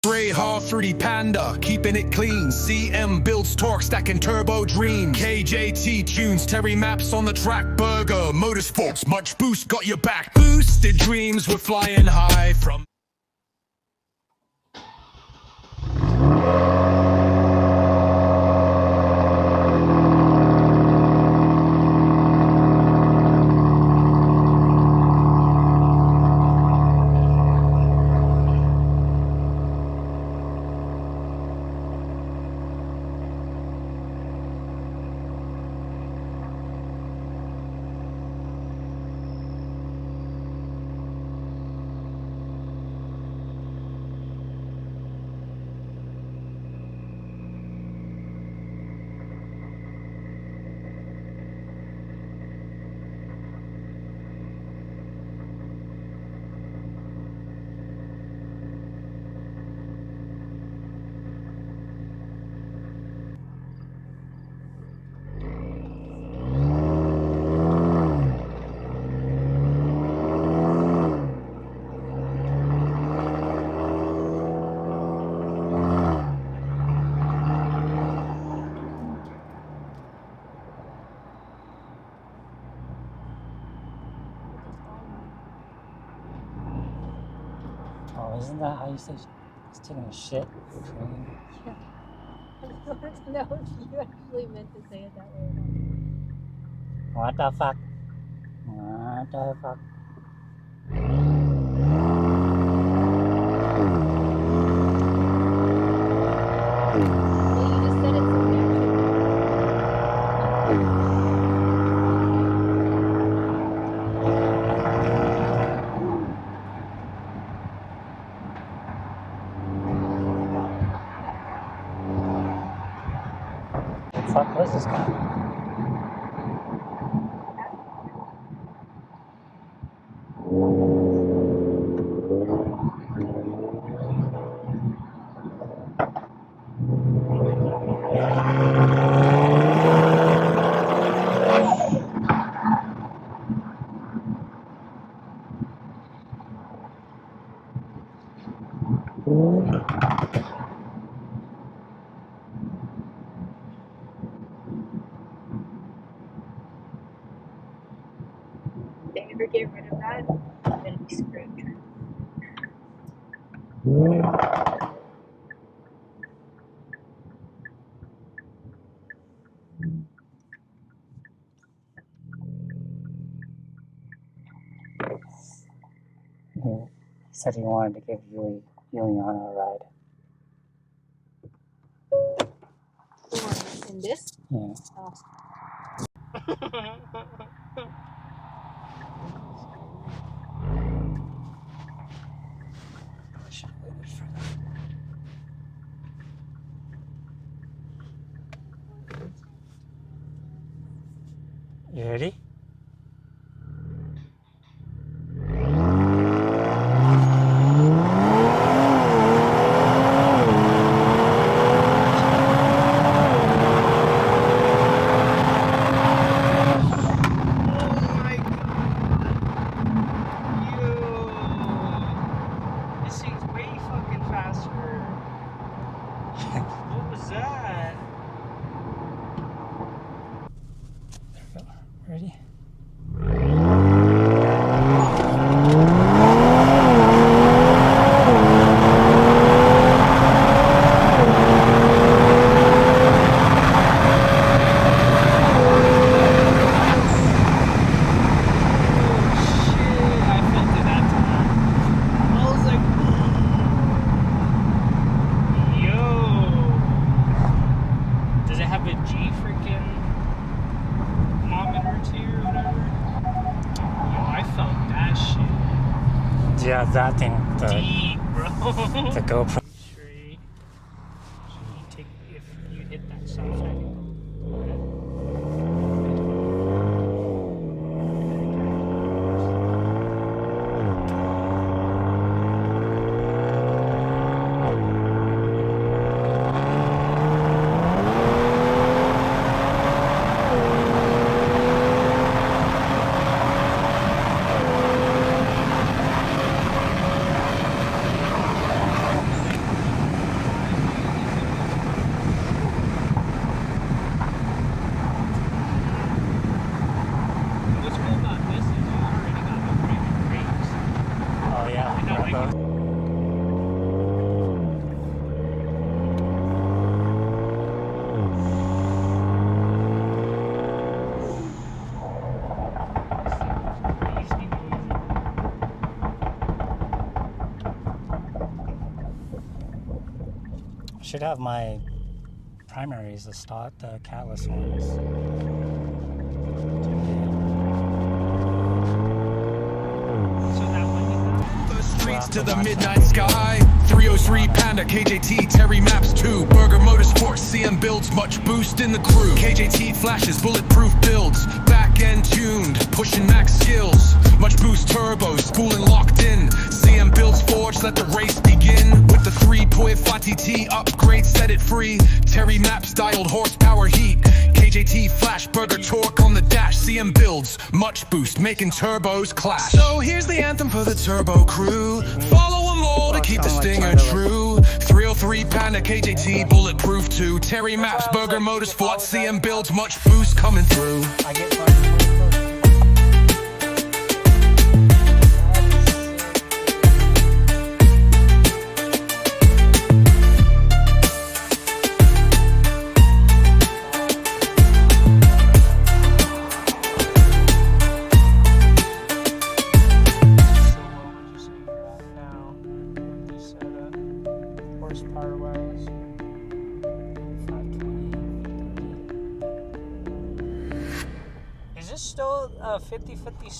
Spray hard fruity panda, keeping it clean. CM builds torque, stacking turbo dream. KJT tunes, Terry maps on the track. Burger, motorsports, much boost, got your back. Boosted dreams, we're flying high from. Oh, isn't that how you say it's taking a shit? Yeah. I wanted to know if you actually meant to say it that way. What the fuck? What the fuck? Well, you just said it so naturally. What the fuck was this guy? If they ever get rid of that, I'm gonna be screwed. He said he wanted to give Juliana a ride. In this? Yeah. Oh. I should have waited for that. You ready? Ready? Yeah, that thing, deep, bro. The GoPro. Sure, you take if you hit that soft side and Should have my primaries, the catalyst ones. So that one you got? The streets to the midnight sky. 303 Panda, KJT, Terry Maps 2, Burger Motorsports, CM builds, much boost in the crew. KJT flashes, bulletproof builds, back end tuned, pushing max skills. Much boost turbos, spooling locked in. CM builds forged, let the race begin. With the 3.5 TT upgrade, set it free. Terry Maps dialed horsepower heat. KJT flash, burger torque on the dash. CM builds, much boost, making turbos clash. So here's the anthem for the turbo crew. Follow them all to keep the stinger true. 303 Panda, KJT, bulletproof 2. Terry Maps, Burger Motorsports, CM builds, much boost coming through. I get fun. Horsepower wise, 520. Is this still a 50-50